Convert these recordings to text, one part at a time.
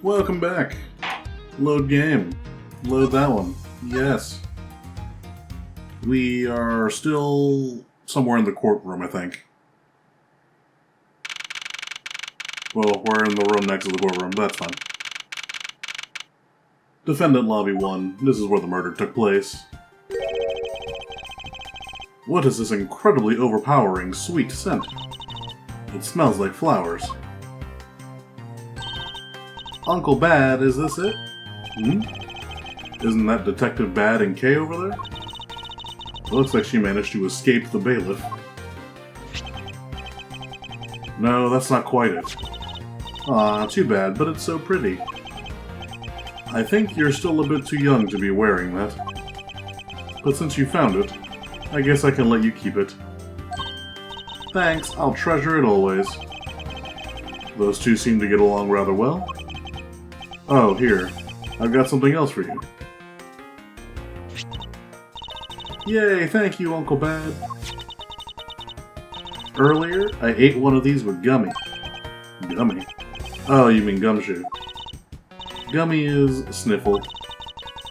Welcome back. Load game. Load that one. Yes. We are still somewhere in the courtroom, I think. Well, we're in the room next to the courtroom, but that's fine. Defendant Lobby 1. This is where the murder took place. What is this incredibly overpowering, sweet scent? It smells like flowers. Uncle Bad, is this it? Hmm? Isn't that Detective Bad and Kay over there? It looks like she managed to escape the bailiff. No, that's not quite it. Aw, too bad, but it's so pretty. I think you're still a bit too young to be wearing that. But since you found it, I guess I can let you keep it. Thanks, I'll treasure it always. Those two seem to get along rather well. Oh, here. I've got something else for you. Yay, thank you, Uncle Bad. Earlier, I ate one of these with Gummy. Gummy? Oh, you mean Gumshoe. Gummy is Sniffle.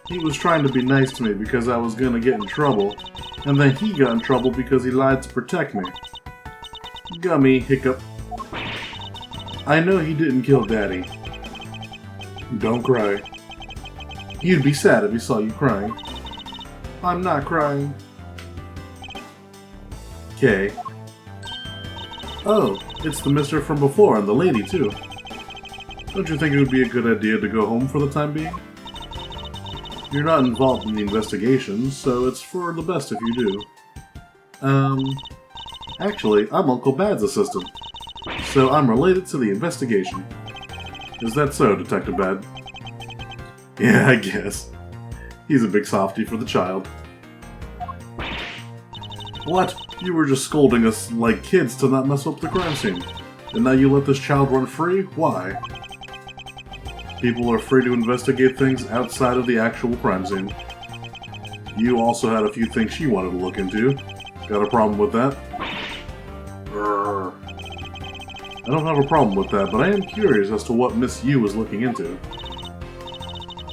He was trying to be nice to me because I was gonna get in trouble, and then he got in trouble because he lied to protect me. Gummy, hiccup. I know he didn't kill Daddy. Don't cry. You'd be sad if he saw you crying. I'm not crying. Kay. Oh, it's the mister from before and the lady too. Don't you think it would be a good idea to go home for the time being? You're not involved in the investigation, so it's for the best if you do. Actually, I'm Uncle Bad's assistant, so I'm related to the investigation. Is that so, Detective Bad? Yeah, I guess. He's a big softy for the child. What? You were just scolding us like kids to not mess up the crime scene. And now you let this child run free? Why? People are free to investigate things outside of the actual crime scene. You also had a few things she wanted to look into. Got a problem with that? Grrr. I don't have a problem with that, but I am curious as to what Miss Yu is looking into.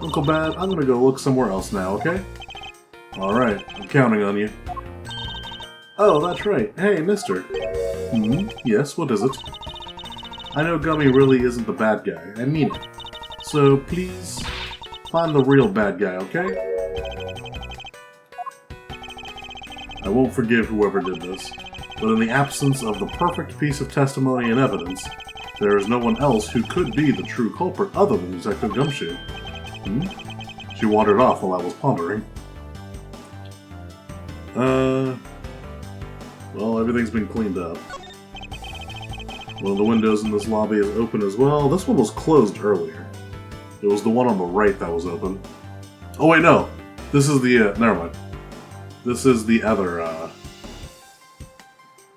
Uncle Bad, I'm gonna go look somewhere else now, okay? Alright, I'm counting on you. Oh, that's right. Hey, mister. Yes, what is it? I know Gummy really isn't the bad guy. I mean it. So, please, find the real bad guy, okay? I won't forgive whoever did this, but in the absence of the perfect piece of testimony and evidence, there is no one else who could be the true culprit other than Detective Gumshoe. She wandered off while I was pondering. Well, everything's been cleaned up. One of the windows in this lobby is open as well. This one was closed earlier. It was the one on the right that was open. Oh wait, no! This is the, never mind. This is the other,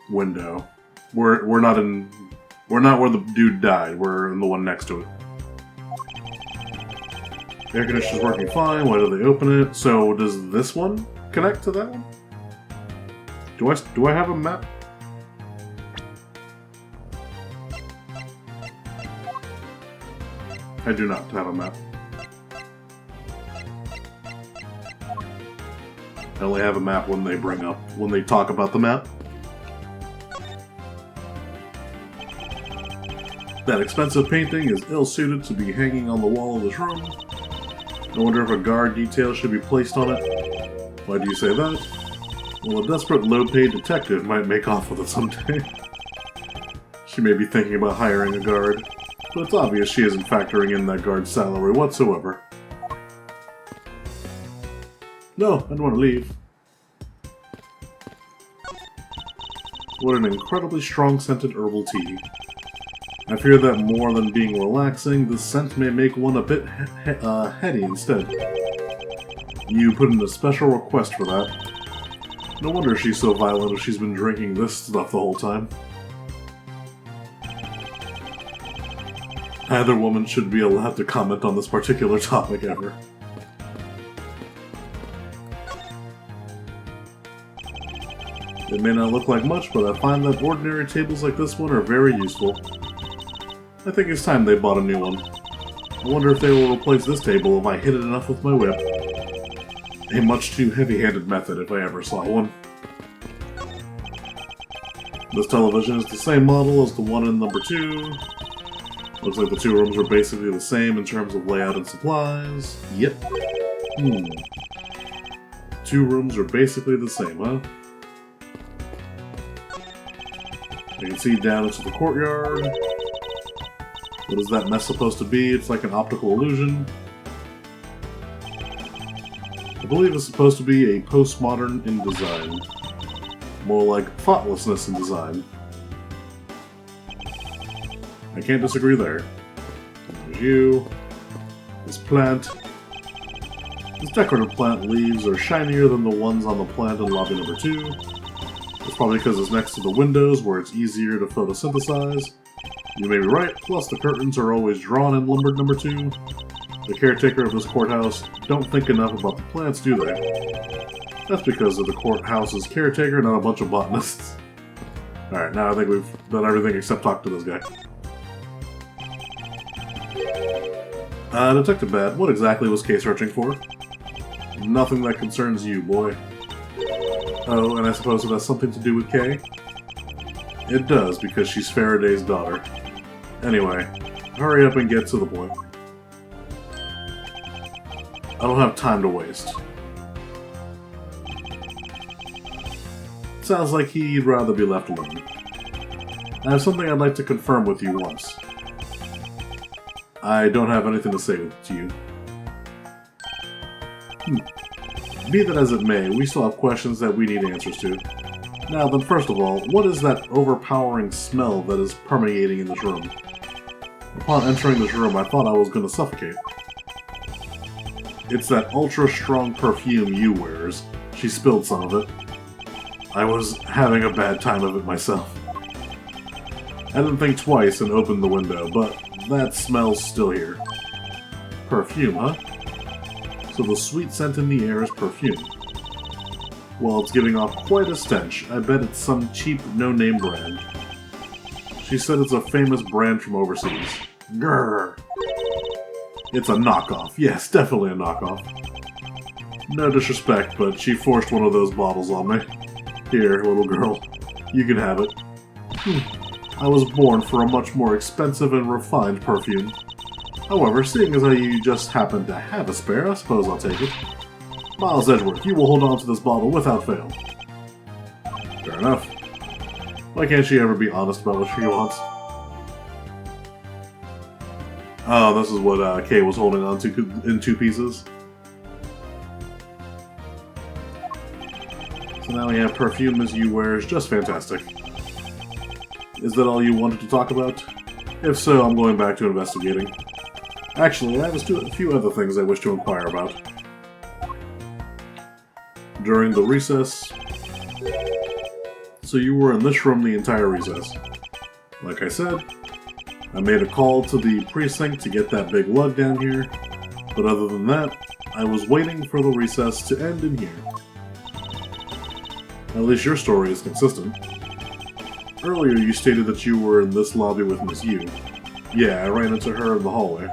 window. We're not where the dude died, we're in the one next to it. Air conditioner's working fine, why do they open it? So, does this one connect to that one? Do I have a map? I do not have a map. I only have a map when they talk about the map. That expensive painting is ill-suited to be hanging on the wall of this room. I wonder if a guard detail should be placed on it. Why do you say that? Well, a desperate low-paid detective might make off with it someday. She may be thinking about hiring a guard, but it's obvious she isn't factoring in that guard's salary whatsoever. No, I don't want to leave. What an incredibly strong-scented herbal tea. I fear that more than being relaxing, this scent may make one a bit heady instead. You put in a special request for that. No wonder she's so violent if she's been drinking this stuff the whole time. Neither woman should be allowed to comment on this particular topic ever. It may not look like much, but I find that ordinary tables like this one are very useful. I think it's time they bought a new one. I wonder if they will replace this table if I hit it enough with my whip. A much too heavy-handed method if I ever saw one. This television is the same model as the one in number 2. Looks like the two rooms are basically the same in terms of layout and supplies. Yep. Two rooms are basically the same, huh? You can see down into the courtyard. What is that mess supposed to be? It's like an optical illusion. I believe it's supposed to be a postmodern in design. More like thoughtlessness in design. I can't disagree there. There's you. This plant. This decorative plant leaves are shinier than the ones on the plant in lobby number 2. It's probably because it's next to the windows where it's easier to photosynthesize. You may be right, plus the curtains are always drawn in lumbered number 2. The caretaker of this courthouse don't think enough about the plants, do they? That's because of the courthouse's caretaker, not a bunch of botanists. Alright, now I think we've done everything except talk to this guy. Detective Bad, what exactly was Kay searching for? Nothing that concerns you, boy. Oh, and I suppose it has something to do with Kay? It does, because she's Faraday's daughter. Anyway, hurry up and get to the point. I don't have time to waste. Sounds like he'd rather be left alone. I have something I'd like to confirm with you once. I don't have anything to say to you. Be that as it may, we still have questions that we need answers to. Now then, first of all, what is that overpowering smell that is permeating in this room? Upon entering this room, I thought I was going to suffocate. It's that ultra-strong perfume you wears. She spilled some of it. I was having a bad time of it myself. I didn't think twice and opened the window, but that smell's still here. Perfume, huh? So the sweet scent in the air is perfume. Well, it's giving off quite a stench. I bet it's some cheap, no-name brand. She said it's a famous brand from overseas. Grrr. It's a knockoff. Yes, definitely a knockoff. No disrespect, but she forced one of those bottles on me. Here, little girl. You can have it. I was born for a much more expensive and refined perfume. However, seeing as how you just happen to have a spare, I suppose I'll take it. Miles Edgeworth, you will hold on to this bottle without fail. Fair enough. Why can't she ever be honest about what she wants? Oh, this is what Kay was holding on to in 2 pieces. So now we have perfume as you wear is just fantastic. Is that all you wanted to talk about? If so, I'm going back to investigating. Actually, I have a few other things I wish to inquire about. During the recess... So you were in this room the entire recess. Like I said, I made a call to the precinct to get that big lug down here, but other than that, I was waiting for the recess to end in here. At least your story is consistent. Earlier you stated that you were in this lobby with Miss Yu. Yeah, I ran into her in the hallway.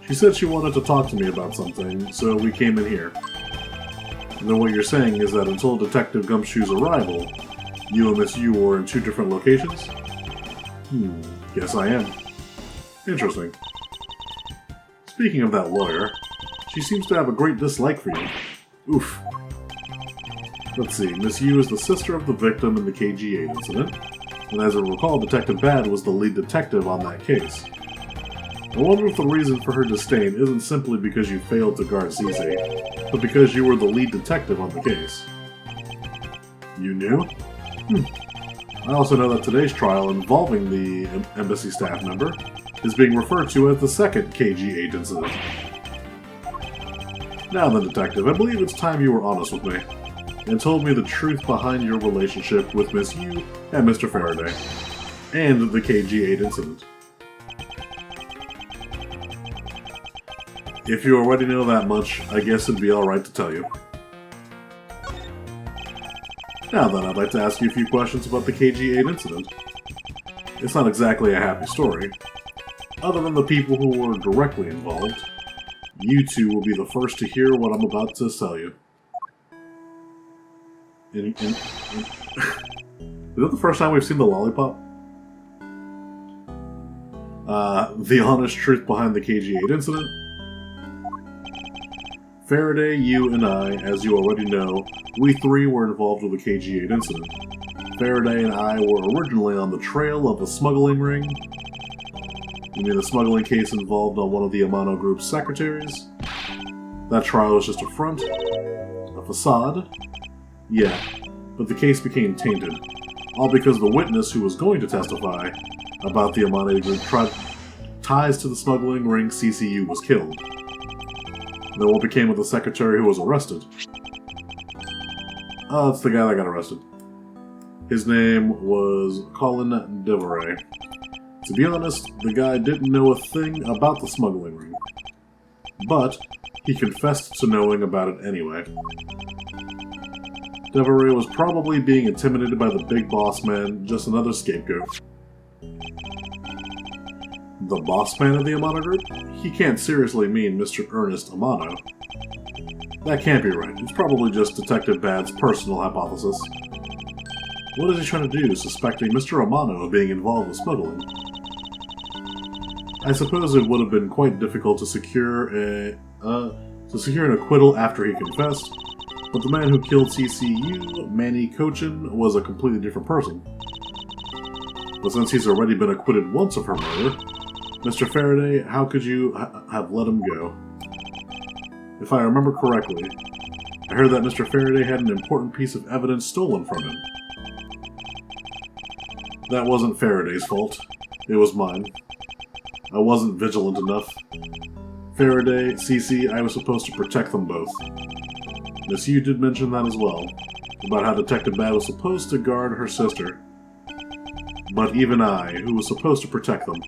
She said she wanted to talk to me about something, so we came in here. And then what you're saying is that until Detective Gumshoe's arrival, you and Miss Yu were in 2 different locations? Yes I am. Interesting. Speaking of that lawyer, she seems to have a great dislike for you. Oof. Let's see, Miss Yu is the sister of the victim in the KG8 incident, and as I recall, Detective Bad was the lead detective on that case. I wonder if the reason for her disdain isn't simply because you failed to guard Cece, but because you were the lead detective on the case. You knew? I also know that today's trial involving the embassy staff member is being referred to as the second KG8 incident. Now then, Detective, I believe it's time you were honest with me, and told me the truth behind your relationship with Miss Yu and Mr. Faraday, and the KG8 incident. If you already know that much, I guess it'd be alright to tell you. Now then, I'd like to ask you a few questions about the KG8 incident. It's not exactly a happy story. Other than the people who were directly involved, you two will be the first to hear what I'm about to tell you. Is that the first time we've seen the lollipop? The honest truth behind the KG8 incident. Faraday, you, and I, as you already know, we three were involved with the KG8 incident. Faraday and I were originally on the trail of a smuggling ring. You mean the smuggling case involved on one of the Amano Group's secretaries? That trial was just a front, a facade. Yeah, but the case became tainted. All because the witness who was going to testify about the Amano Group ties to the smuggling ring CCU was killed. Then what became of the secretary who was arrested? Oh, it's the guy that got arrested. His name was Colin Deveray. To be honest, the guy didn't know a thing about the smuggling ring. But he confessed to knowing about it anyway. Deveray was probably being intimidated by the big boss man, just another scapegoat. The boss man of the Amano Group? He can't seriously mean Mr. Ernest Amano. That can't be right. It's probably just Detective Bad's personal hypothesis. What is he trying to do, suspecting Mr. Amano of being involved with smuggling? I suppose it would have been quite difficult to secure an acquittal after he confessed, but the man who killed CCU, Manny Cochin, was a completely different person. But since he's already been acquitted once of her murder, Mr. Faraday, how could you have let him go? If I remember correctly, I heard that Mr. Faraday had an important piece of evidence stolen from him. That wasn't Faraday's fault. It was mine. I wasn't vigilant enough. Faraday, CC, I was supposed to protect them both. Miss Yu did mention that as well, about how Detective Bad was supposed to guard her sister. But even I, who was supposed to protect them,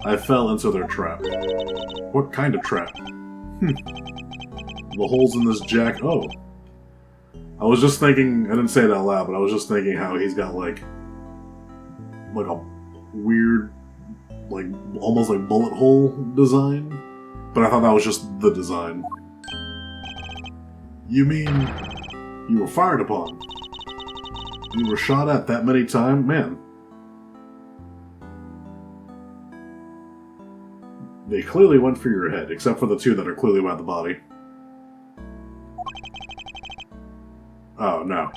I fell into their trap. What kind of trap? The holes in this jack... Oh. I was just thinking... I didn't say it out loud, but I was just thinking how he's got, like a weird, almost like bullet hole design. But I thought that was just the design. You mean you were fired upon? You were shot at that many times? Man. They clearly went for your head, except for the two that are clearly about the body. Oh, no.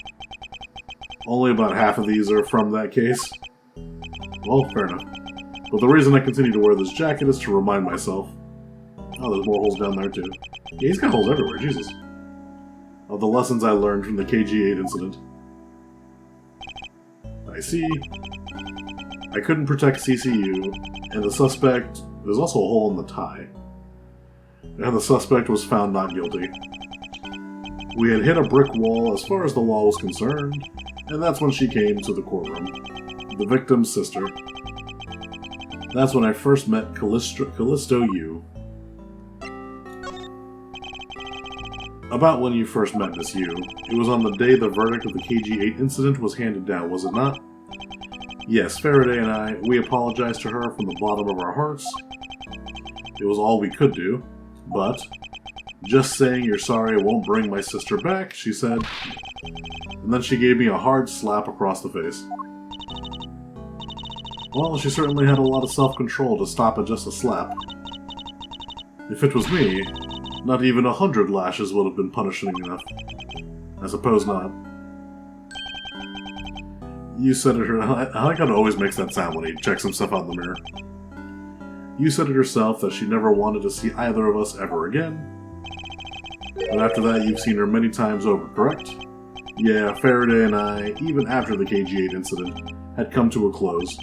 Only about half of these are from that case? Well, fair enough. But the reason I continue to wear this jacket is to remind myself... Oh, there's more holes down there, too. Yeah, he's got holes everywhere, Jesus. Of the lessons I learned from the KG8 incident. I see. I couldn't protect CCU, and the suspect... There's also a hole in the tie. And the suspect was found not guilty. We had hit a brick wall as far as the law was concerned, and that's when she came to the courtroom. The victim's sister. That's when I first met Callisto Yu. About when you first met Miss Yu. It was on the day the verdict of the KG8 incident was handed down, was it not? Yes, Faraday and I, we apologized to her from the bottom of our hearts. It was all we could do, but just saying you're sorry won't bring my sister back, she said. And then she gave me a hard slap across the face. Well, she certainly had a lot of self-control to stop at just a slap. If it was me, not even 100 lashes would have been punishing enough. I suppose not. You said it her. I like how it always makes that sound when he checks himself out in the mirror. You said it yourself that she never wanted to see either of us ever again. But after that, you've seen her many times over, correct? Yeah, Faraday and I, even after the KG8 incident, had come to a close.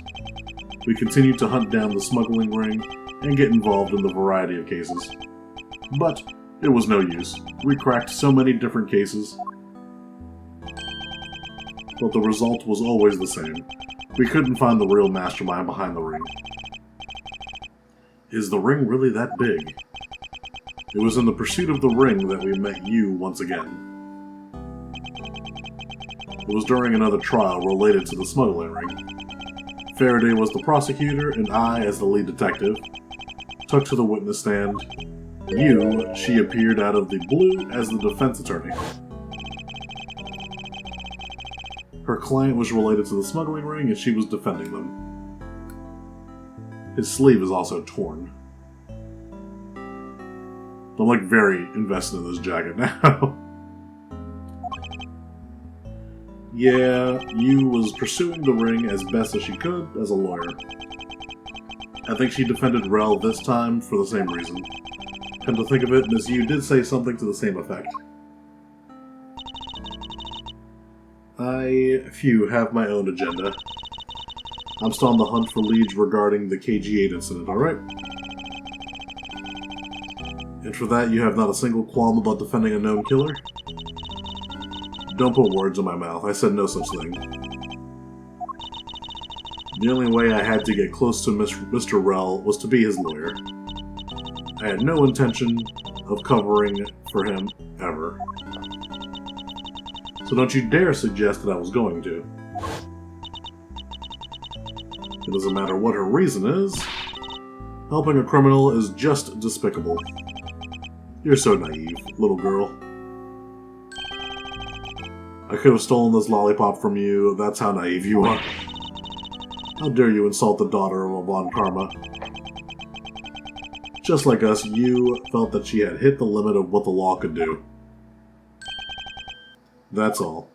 We continued to hunt down the smuggling ring and get involved in the variety of cases. But it was no use. We cracked so many different cases. But the result was always the same. We couldn't find the real mastermind behind the ring. Is the ring really that big? It was in the pursuit of the ring that we met you once again. It was during another trial related to the smuggling ring. Faraday was the prosecutor, and I, as the lead detective, took to the witness stand. She appeared out of the blue as the defense attorney. Her client was related to the smuggling ring, and she was defending them. His sleeve is also torn. I'm like very invested in this jacket now. Yeah, Yu was pursuing the ring as best as she could as a lawyer. I think she defended Rel this time for the same reason. Come to think of it, Miss Yu did say something to the same effect. I, have my own agenda. I'm still on the hunt for leads regarding the KG-8 incident, alright? And for that, you have not a single qualm about defending a known killer? Don't put words in my mouth. I said no such thing. The only way I had to get close to Mr. Rel was to be his lawyer. I had no intention of covering for him, ever. So don't you dare suggest that I was going to. It doesn't matter what her reason is. Helping a criminal is just despicable. You're so naive, little girl. I could have stolen this lollipop from you, that's how naive you are. How dare you insult the daughter of a Von Karma. Just like us, you felt that she had hit the limit of what the law could do. That's all.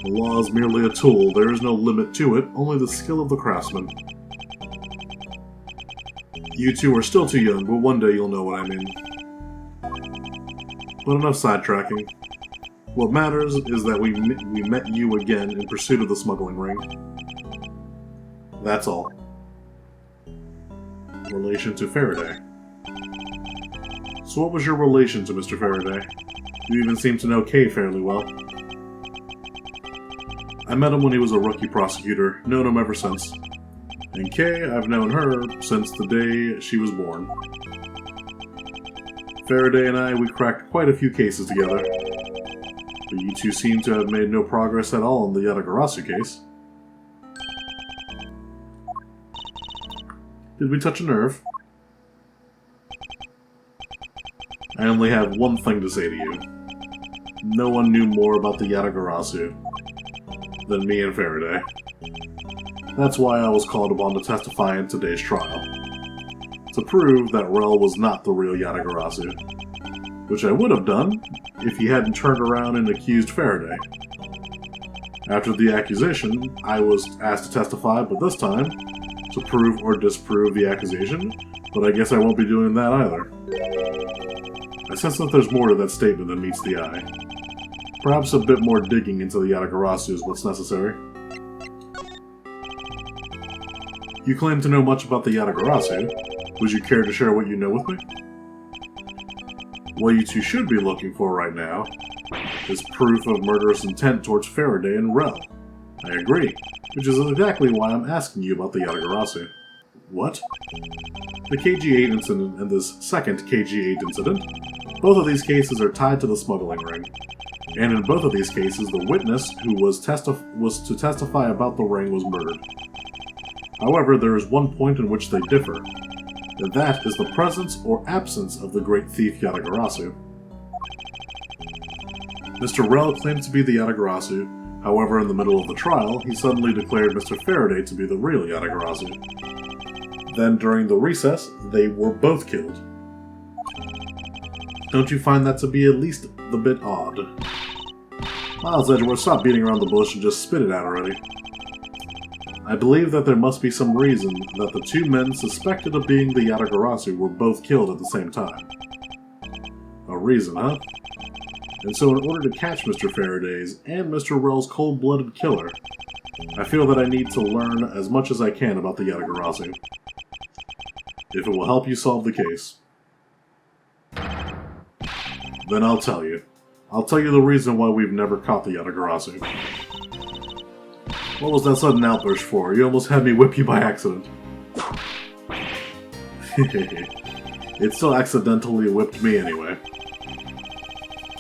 The law is merely a tool, there is no limit to it, only the skill of the craftsman. You two are still too young, but one day you'll know what I mean. But enough sidetracking. What matters is that we met you again in pursuit of the smuggling ring. That's all. Relation to Faraday. So what was your relation to Mr. Faraday? You even seem to know Kay fairly well. I met him when he was a rookie prosecutor, known him ever since. And Kay, I've known her since the day she was born. Faraday and I, we cracked quite a few cases together. But you two seem to have made no progress at all in the Yatagarasu case. Did we touch a nerve? I only have one thing to say to you. No one knew more about the Yatagarasu than me and Faraday. That's why I was called upon to testify in today's trial. To prove that Rel was not the real Yatagarasu. Which I would have done if he hadn't turned around and accused Faraday. After the accusation, I was asked to testify, but this time, to prove or disprove the accusation, but I guess I won't be doing that either. I sense that there's more to that statement than meets the eye. Perhaps a bit more digging into the Yatagarasu is what's necessary. You claim to know much about the Yatagarasu. Would you care to share what you know with me? What you two should be looking for right now is proof of murderous intent towards Faraday and Rel. I agree, which is exactly why I'm asking you about the Yatagarasu. What? The KG-8 incident and this second KG-8 incident, both of these cases are tied to the smuggling ring. And in both of these cases, the witness who was to testify about the ring was murdered. However, there is one point in which they differ, and that is the presence or absence of the great thief Yatagarasu. Mr. Rel claimed to be the Yatagarasu, however in the middle of the trial, he suddenly declared Mr. Faraday to be the real Yatagarasu. Then during the recess, they were both killed. Don't you find that to be at least a bit odd? Miles Edgeworth, stop beating around the bush and just spit it out already. I believe that there must be some reason that the two men suspected of being the Yatagarasu were both killed at the same time. A reason, huh? And so in order to catch Mr. Faraday's and Mr. Rel's cold-blooded killer, I feel that I need to learn as much as I can about the Yatagarasu. If it will help you solve the case. Then I'll tell you. I'll tell you the reason why we've never caught the Yatagarasu. What was that sudden outburst for? You almost had me whip you by accident. It still accidentally whipped me anyway.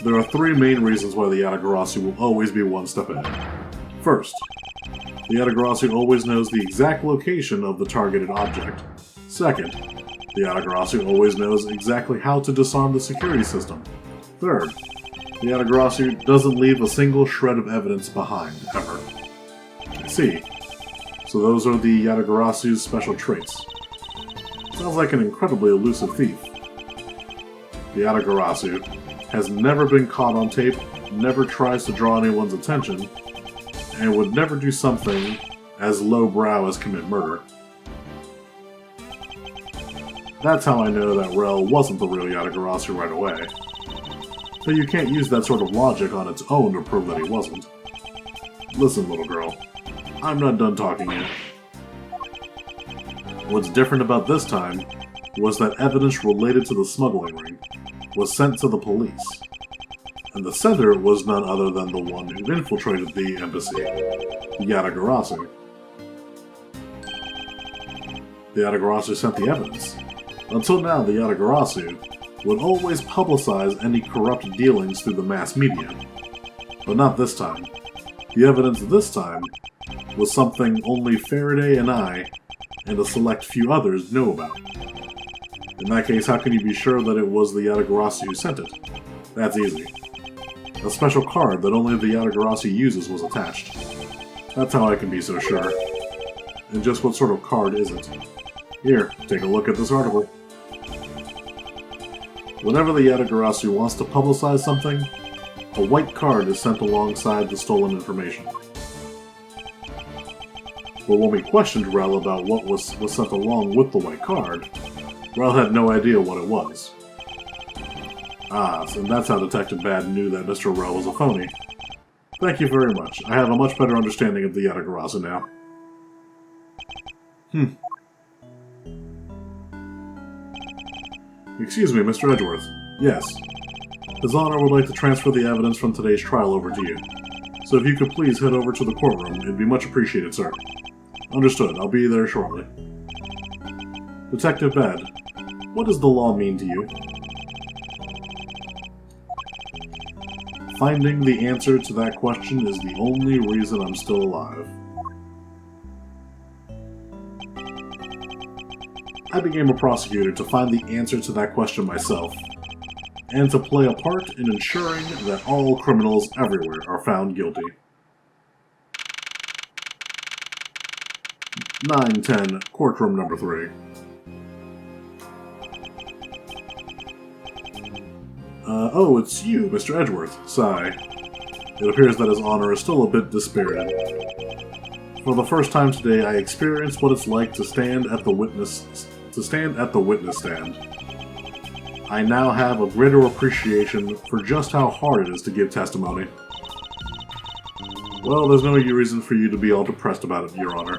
There are three main reasons why the Yatagarasu will always be one step ahead. First, The Yatagarasu always knows the exact location of the targeted object. Second, the Yatagarasu always knows exactly how to disarm the security system. Third, the Yatagarasu doesn't leave a single shred of evidence behind, ever. I see. So those are the Yatagarasu's special traits. Sounds like an incredibly elusive thief. The Yatagarasu has never been caught on tape, never tries to draw anyone's attention, and would never do something as lowbrow as commit murder. That's how I know that Rel wasn't the real Yatagarasu right away. But you can't use that sort of logic on its own to prove that he wasn't. Listen, little girl. I'm not done talking yet. What's different about this time was that evidence related to the smuggling ring was sent to the police. And the sender was none other than the one who infiltrated the embassy, the Yatagarasu. The Yatagarasu sent the evidence. Until now, the Yatagarasu would always publicize any corrupt dealings through the mass media. But not this time. The evidence this time was something only Faraday and I, and a select few others, know about. In that case, how can you be sure that it was the Yatagarasu who sent it? That's easy. A special card that only the Yatagarasu uses was attached. That's how I can be so sure. And just what sort of card is it? Here, take a look at this article. Whenever the Yatagarasu wants to publicize something, a white card is sent alongside the stolen information. But when we questioned Rel about what was sent along with the white card, Rel had no idea what it was. Ah, and that's how Detective Bad knew that Mr. Rel was a phony. Thank you very much. I have a much better understanding of the Yatagarasu now. Excuse me, Mr. Edgeworth. Yes. His Honor would like to transfer the evidence from today's trial over to you. So if you could please head over to the courtroom, it'd be much appreciated, sir. Understood. I'll be there shortly. Detective Bad, what does the law mean to you? Finding the answer to that question is the only reason I'm still alive. I became a prosecutor to find the answer to that question myself, and to play a part in ensuring that all criminals everywhere are found guilty. 910, courtroom number 3. Oh, it's you, Mr. Edgeworth. Sigh. It appears that His Honor is still a bit dispirited. For the first time today, I experienced what it's like to stand at the witness stand. I now have a greater appreciation for just how hard it is to give testimony. Well, there's no reason for you to be all depressed about it, Your Honor.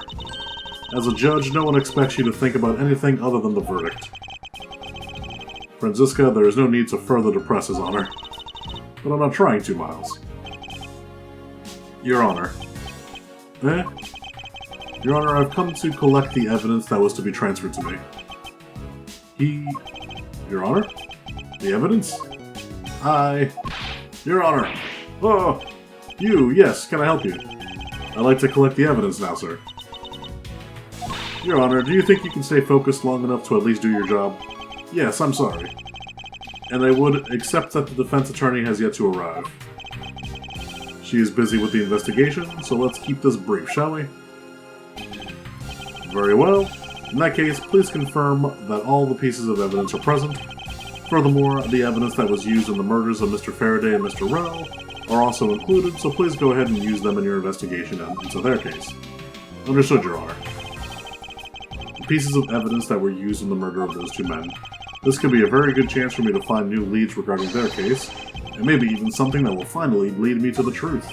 As a judge, no one expects you to think about anything other than the verdict. Franziska, there is no need to further depress His Honor. But I'm not trying to, Miles. Your Honor. Eh? Your Honor, I've come to collect the evidence that was to be transferred to me. Your Honor? The evidence? Your Honor! Oh! You, yes, can I help you? I'd like to collect the evidence now, sir. Your Honor, do you think you can stay focused long enough to at least do your job? Yes, I'm sorry. And I would, except that the defense attorney has yet to arrive. She is busy with the investigation, so let's keep this brief, shall we? Very well. In that case, please confirm that all the pieces of evidence are present. Furthermore, the evidence that was used in the murders of Mr. Faraday and Mr. Rel are also included, so please go ahead and use them in your investigation into their case. Understood, Your Honor. The pieces of evidence that were used in the murder of those two men. This could be a very good chance for me to find new leads regarding their case, and maybe even something that will finally lead me to the truth.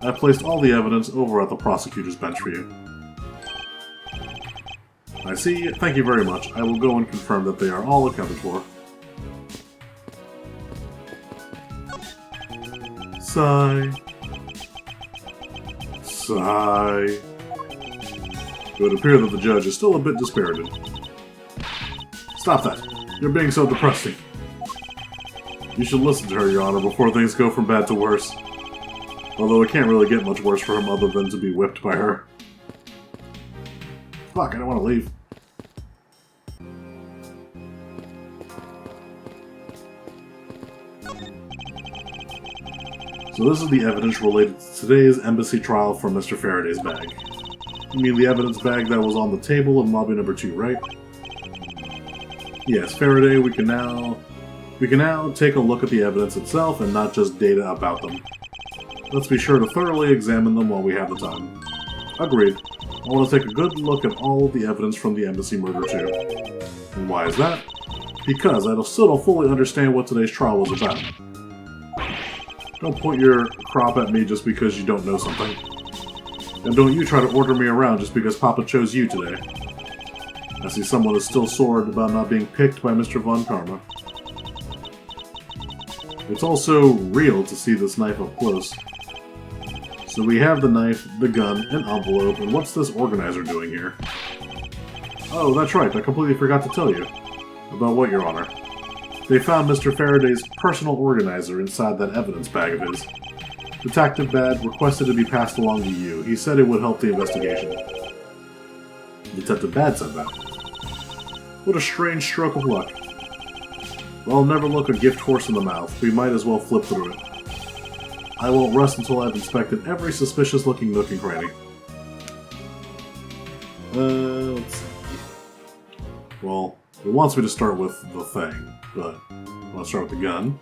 I've placed all the evidence over at the prosecutor's bench for you. I see. Thank you very much. I will go and confirm that they are all accounted for. Sigh. Sigh. It would appear that the judge is still a bit dispirited. Stop that. You're being so depressing. You should listen to her, Your Honor, before things go from bad to worse. Although it can't really get much worse for him other than to be whipped by her. Fuck, I don't want to leave. So this is the evidence related to today's embassy trial for Mr. Faraday's bag. You mean the evidence bag that was on the table in lobby number 2, right? Yes, Faraday, we can now take a look at the evidence itself and not just data about them. Let's be sure to thoroughly examine them while we have the time. Agreed. I want to take a good look at all of the evidence from the embassy murder too. And why is that? Because I still don't fully understand what today's trial was about. Don't point your crop at me just because you don't know something. And don't you try to order me around just because Papa chose you today. I see someone is still sore about not being picked by Mr. Von Karma. It's also real to see this knife up close. So we have the knife, the gun, an envelope, and what's this organizer doing here? Oh, that's right, I completely forgot to tell you. About what, Your Honor? They found Mr. Faraday's personal organizer inside that evidence bag of his. Detective Bad requested to be passed along to you. He said it would help the investigation. Detective Bad said that. What a strange stroke of luck. Well, I'll never look a gift horse in the mouth. We might as well flip through it. I won't rest until I've inspected every suspicious-looking nook and cranny. Let's see. Well, it wants me to start with the thing, but I want to start with the gun.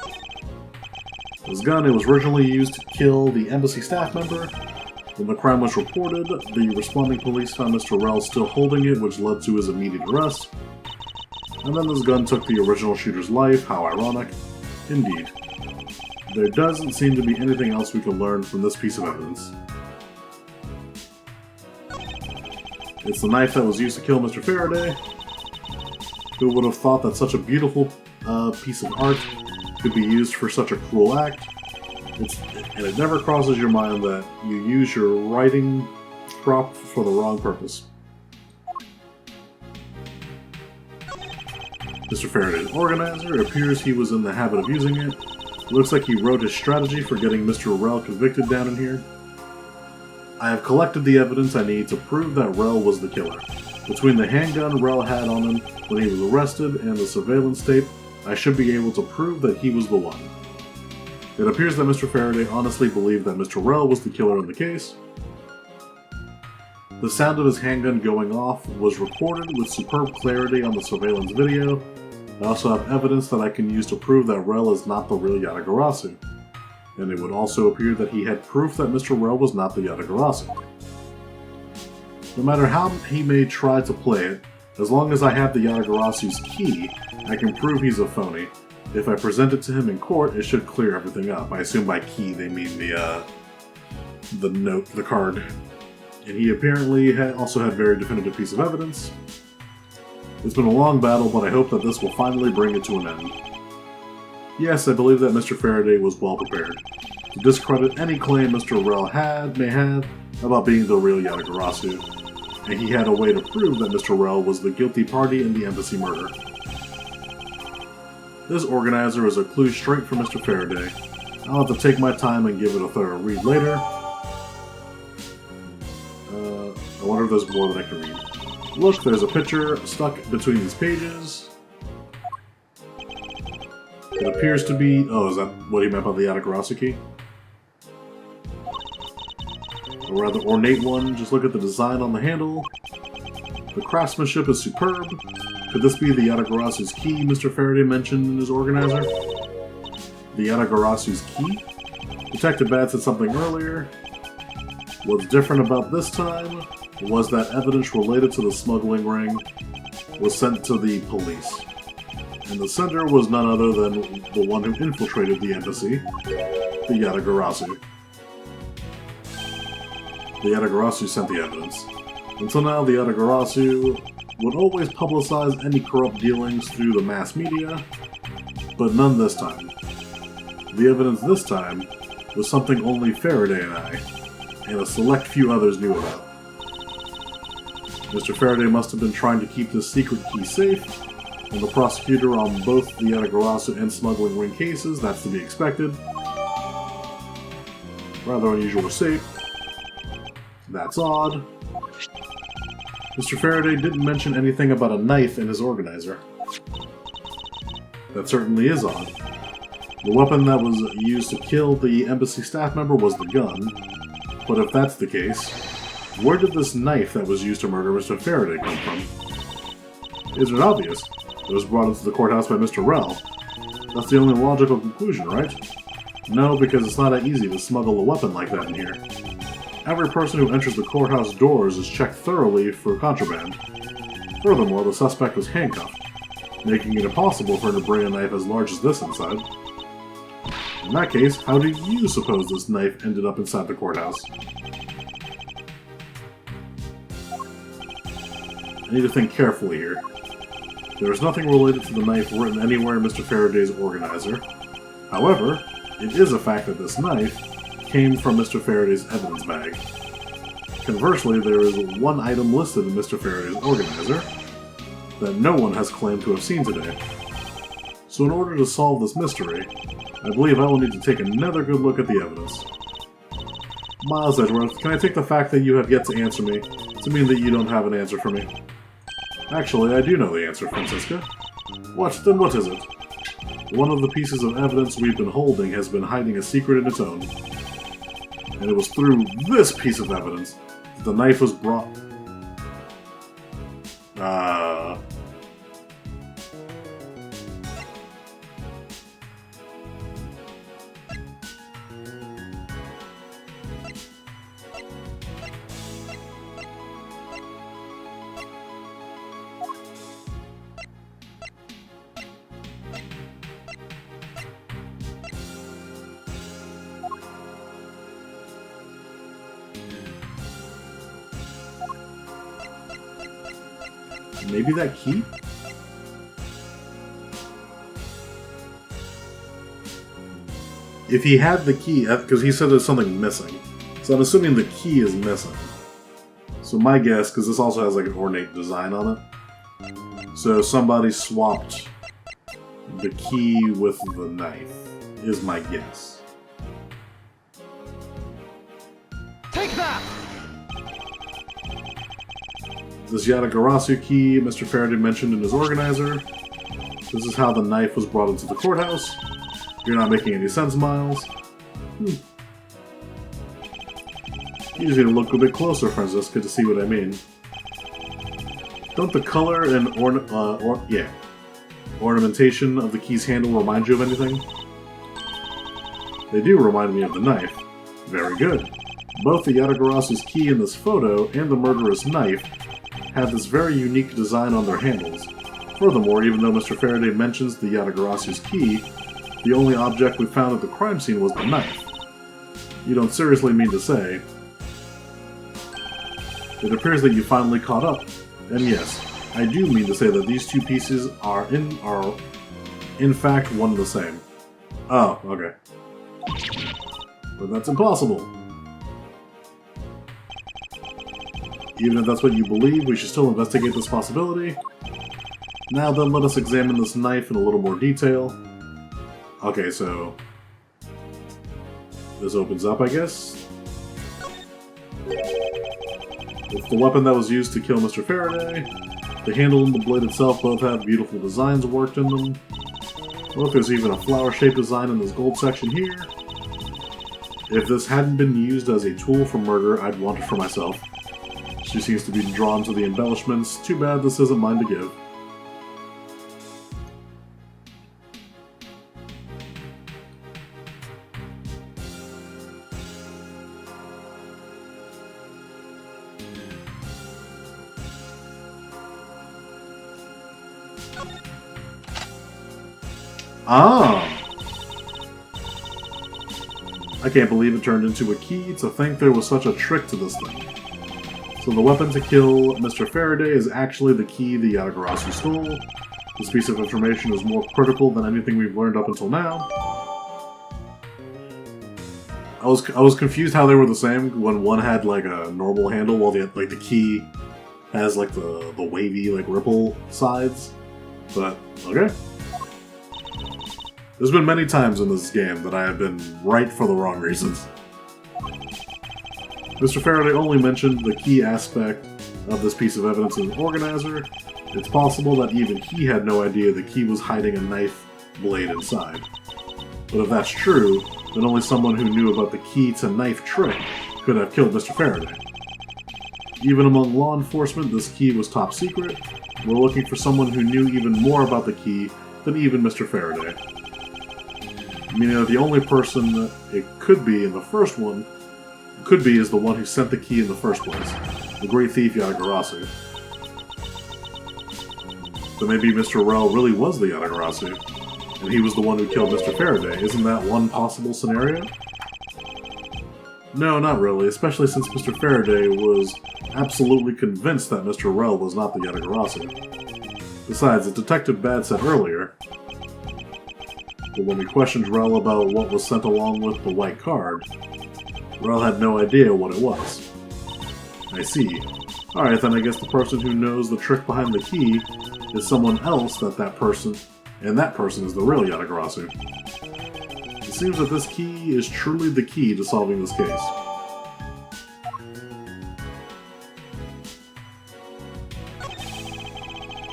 This gun, it was originally used to kill the embassy staff member. When the crime was reported, the responding police found Mr. Rell still holding it, which led to his immediate arrest. And then this gun took the original shooter's life. How ironic. Indeed. There doesn't seem to be anything else we can learn from this piece of evidence. It's the knife that was used to kill Mr. Faraday. Who would have thought that such a beautiful piece of art could be used for such a cruel act? And it never crosses your mind that you use your writing prop for the wrong purpose. Mr. Faraday's organizer, it appears he was in the habit of using it. Looks like he wrote his strategy for getting Mr. Rell convicted down in here. I have collected the evidence I need to prove that Rell was the killer. Between the handgun Rell had on him when he was arrested and the surveillance tape, I should be able to prove that he was the one. It appears that Mr. Faraday honestly believed that Mr. Rell was the killer in the case. The sound of his handgun going off was recorded with superb clarity on the surveillance video. I also have evidence that I can use to prove that Rell is not the real Yatagarasu. And it would also appear that he had proof that Mr. Rell was not the Yatagarasu. No matter how he may try to play it, as long as I have the Yatagarasu's key, I can prove he's a phony. If I present it to him in court, it should clear everything up. I assume by key they mean the note, the card. And he apparently also had very definitive piece of evidence. It's been a long battle, but I hope that this will finally bring it to an end. Yes, I believe that Mr. Faraday was well prepared to discredit any claim Mr. Rell may have about being the real Yatagarasu, and he had a way to prove that Mr. Rell was the guilty party in the embassy murder. This organizer is a clue straight from Mr. Faraday. I'll have to take my time and give it a thorough read later. I wonder if there's more that I can read. Look, there's a picture stuck between these pages. It appears to be... Oh, is that what he meant by the Yatagarasu key? A rather ornate one. Just look at the design on the handle. The craftsmanship is superb. Could this be the Yatagarasu's key Mr. Faraday mentioned in his organizer? The Yatagarasu's key? Detective Bad said something earlier. What's different about this time was that evidence related to the smuggling ring was sent to the police. And the sender was none other than the one who infiltrated the embassy, the Yatagarasu. The Yatagarasu sent the evidence. Until now, the Yatagarasu would always publicize any corrupt dealings through the mass media, but none this time. The evidence this time was something only Faraday and I, and a select few others knew about. Mr. Faraday must have been trying to keep this secret key safe, and the prosecutor on both the Yatagarasu and smuggling ring cases, that's to be expected. Rather unusual shape. That's odd. Mr. Faraday didn't mention anything about a knife in his organizer. That certainly is odd. The weapon that was used to kill the embassy staff member was the gun. But if that's the case, where did this knife that was used to murder Mr. Faraday come from? Isn't it obvious? It was brought into the courthouse by Mr. Rell. That's the only logical conclusion, right? No, because it's not that easy to smuggle a weapon like that in here. Every person who enters the courthouse doors is checked thoroughly for contraband. Furthermore, the suspect was handcuffed, making it impossible for him to bring a knife as large as this inside. In that case, how do you suppose this knife ended up inside the courthouse? I need to think carefully here. There is nothing related to the knife written anywhere in Mr. Faraday's organizer. However, it is a fact that this knife came from Mr. Faraday's evidence bag. Conversely, there is one item listed in Mr. Faraday's organizer that no one has claimed to have seen today. So in order to solve this mystery, I believe I will need to take another good look at the evidence. Miles Edgeworth, can I take the fact that you have yet to answer me to mean that you don't have an answer for me? Actually, I do know the answer, Francisca. What? Then what is it? One of the pieces of evidence we've been holding has been hiding a secret in its own. And it was through this piece of evidence that the knife was brought... Maybe that key? If he had the key, because he said there's something missing. So I'm assuming the key is missing. So my guess, because this also has like an ornate design on it. So somebody swapped the key with the knife, is my guess. Take that! This Yatagarasu key Mr. Faraday mentioned in his organizer. This is how the knife was brought into the courthouse. You're not making any sense, Miles. You just need to look a bit closer, Francisca, to see what I mean. Don't the color and ornamentation of the key's handle remind you of anything? They do remind me of the knife. Very good. Both the Yatagarasu's key in this photo and the murderous knife have this very unique design on their handles. Furthermore, even though Mr. Faraday mentions the Yatagarasu's key, the only object we found at the crime scene was the knife. You don't seriously mean to say... It appears that you finally caught up. And yes, I do mean to say that these two pieces are in fact one and the same. Oh, okay. But that's impossible. Even if that's what you believe, we should still investigate this possibility. Now then, let us examine this knife in a little more detail. Okay, so... this opens up, I guess. It's the weapon that was used to kill Mr. Faraday. The handle and the blade itself both have beautiful designs worked in them. Look, there's even a flower-shaped design in this gold section here. If this hadn't been used as a tool for murder, I'd want it for myself. She seems to be drawn to the embellishments. Too bad this isn't mine to give. Ah! I can't believe it turned into a key. To think there was such a trick to this thing. So the weapon to kill Mr. Faraday is actually the key the Yatagarasu stole. This piece of information is more critical than anything we've learned up until now. I was confused how they were the same when one had like a normal handle while the key has like the wavy like ripple sides. But okay. There's been many times in this game that I have been right for the wrong reasons. Mr. Faraday only mentioned the key aspect of this piece of evidence as an organizer. It's possible that even he had no idea the key was hiding a knife blade inside. But if that's true, then only someone who knew about the key to knife trick could have killed Mr. Faraday. Even among law enforcement, this key was top secret. We're looking for someone who knew even more about the key than even Mr. Faraday. Meaning that the only person that it could be in the first one is the one who sent the key in the first place, the great thief Yatagarasu. So maybe Mr. Rel really was the Yatagarasu, and he was the one who killed Mr. Faraday. Isn't that one possible scenario? No, not really, especially since Mr. Faraday was absolutely convinced that Mr. Rel was not the Yatagarasu. Besides, as Detective Bad said earlier, but when we questioned Rel about what was sent along with the white card, Rel had no idea what it was. I see. Alright, then I guess the person who knows the trick behind the key is someone else and that person is the real Yatagarasu. It seems that this key is truly the key to solving this case.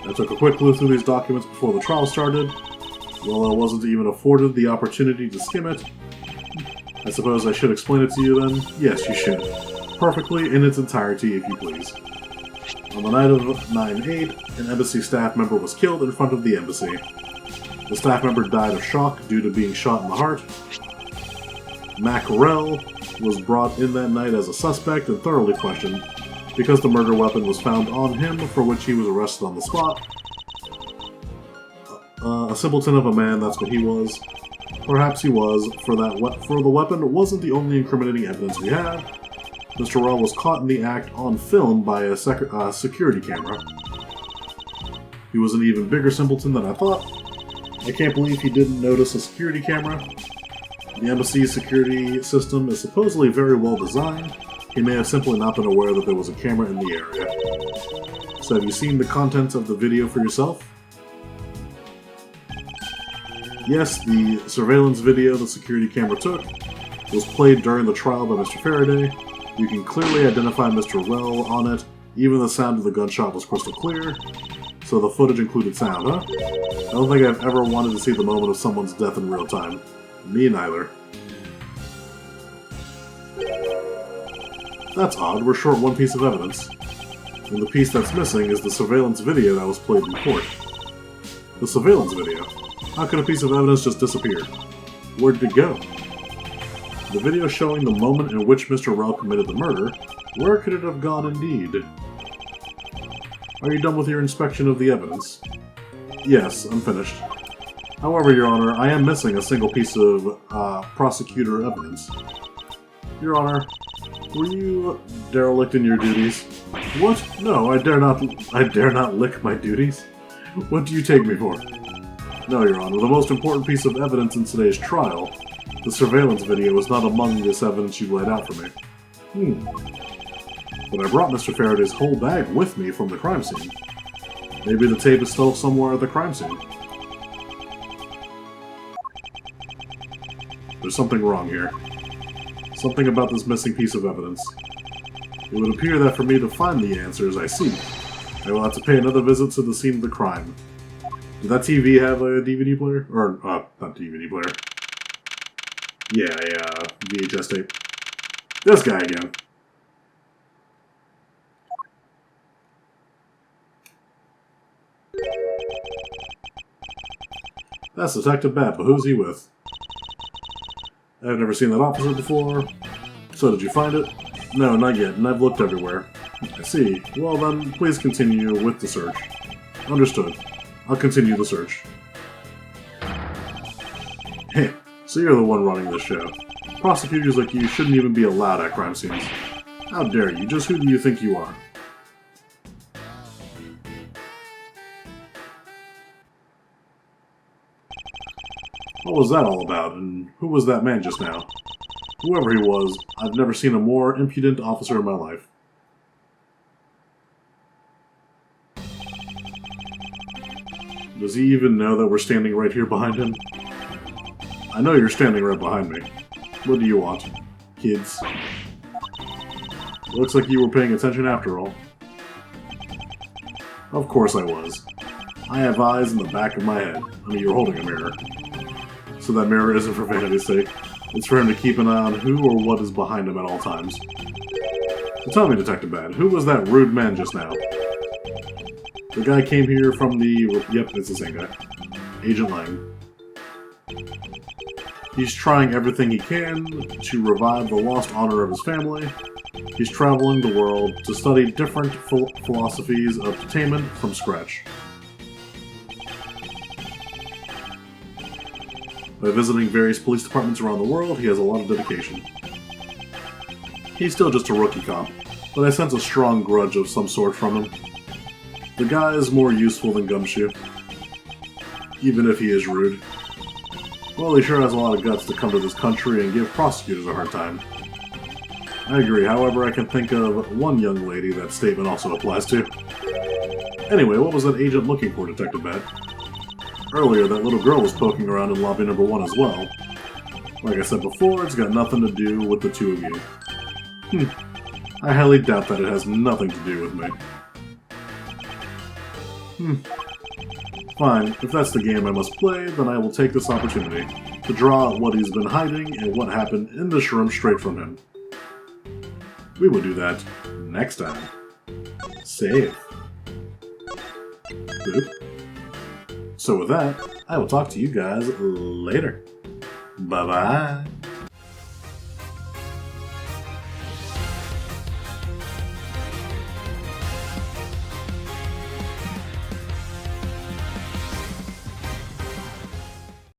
I took a quick look through these documents before the trial started. Well, I wasn't even afforded the opportunity to skim it. I suppose I should explain it to you then? Yes, you should. Perfectly in its entirety, if you please. On the night of 9/8, an embassy staff member was killed in front of the embassy. The staff member died of shock due to being shot in the heart. Mackerel was brought in that night as a suspect and thoroughly questioned, because the murder weapon was found on him, for which he was arrested on the spot. A simpleton of a man, that's what he was. Perhaps he was, for the weapon wasn't the only incriminating evidence we had. Mr. Rel was caught in the act on film by a security camera. He was an even bigger simpleton than I thought. I can't believe he didn't notice a security camera. The embassy's security system is supposedly very well designed. He may have simply not been aware that there was a camera in the area. So have you seen the contents of the video for yourself? Yes, the surveillance video the security camera took was played during the trial by Mr. Faraday. You can clearly identify Mr. Rel on it. Even the sound of the gunshot was crystal clear. So the footage included sound, huh? I don't think I've ever wanted to see the moment of someone's death in real time. Me neither. That's odd, we're short one piece of evidence. And the piece that's missing is the surveillance video that was played in court. The surveillance video? How could a piece of evidence just disappear? Where did it go? The video showing the moment in which Mr. Rel committed the murder, where could it have gone indeed? Are you done with your inspection of the evidence? Yes, I'm finished. However, Your Honor, I am missing a single piece of prosecutor evidence. Your Honor, were you derelict in your duties? What? No, I dare not lick my duties. What do you take me for? No, Your Honor, the most important piece of evidence in today's trial, the surveillance video, is not among this evidence you laid out for me. But I brought Mr. Faraday's whole bag with me from the crime scene. Maybe the tape is still somewhere at the crime scene. There's something wrong here. Something about this missing piece of evidence. It would appear that for me to find the answers I seek, I will have to pay another visit to the scene of the crime. Did that TV have a DVD player? Or, not DVD player. Yeah, VHS tape. This guy again. That's Detective Bat, but who's he with? I've never seen that officer before. So did you find it? No, not yet, and I've looked everywhere. I see. Well then, please continue with the search. Understood. I'll continue the search. Hey, so you're the one running this show. Prosecutors like you shouldn't even be allowed at crime scenes. How dare you? Just who do you think you are? What was that all about, and who was that man just now? Whoever he was, I've never seen a more impudent officer in my life. Does he even know that we're standing right here behind him? I know you're standing right behind me. What do you want? Kids? Looks like you were paying attention after all. Of course I was. I have eyes in the back of my head. I mean, you're holding a mirror. So that mirror isn't for vanity's sake. It's for him to keep an eye on who or what is behind him at all times. So tell me, Detective Bad, who was that rude man just now? The guy came here from the... Yep, it's the same guy. Agent Lang. He's trying everything he can to revive the lost honor of his family. He's traveling the world to study different philosophies of entertainment from scratch. By visiting various police departments around the world, he has a lot of dedication. He's still just a rookie cop, but I sense a strong grudge of some sort from him. The guy is more useful than Gumshoe, even if he is rude. Well, he sure has a lot of guts to come to this country and give prosecutors a hard time. I agree, however, I can think of one young lady that statement also applies to. Anyway, what was that agent looking for, Detective Bat? Earlier, that little girl was poking around in lobby number 1 as well. Like I said before, it's got nothing to do with the two of you. I highly doubt that it has nothing to do with me. Fine, if that's the game I must play, then I will take this opportunity to draw out what he's been hiding and what happened in this room straight from him. We will do that next time. Save. Boop. So with that, I will talk to you guys later. Bye-bye.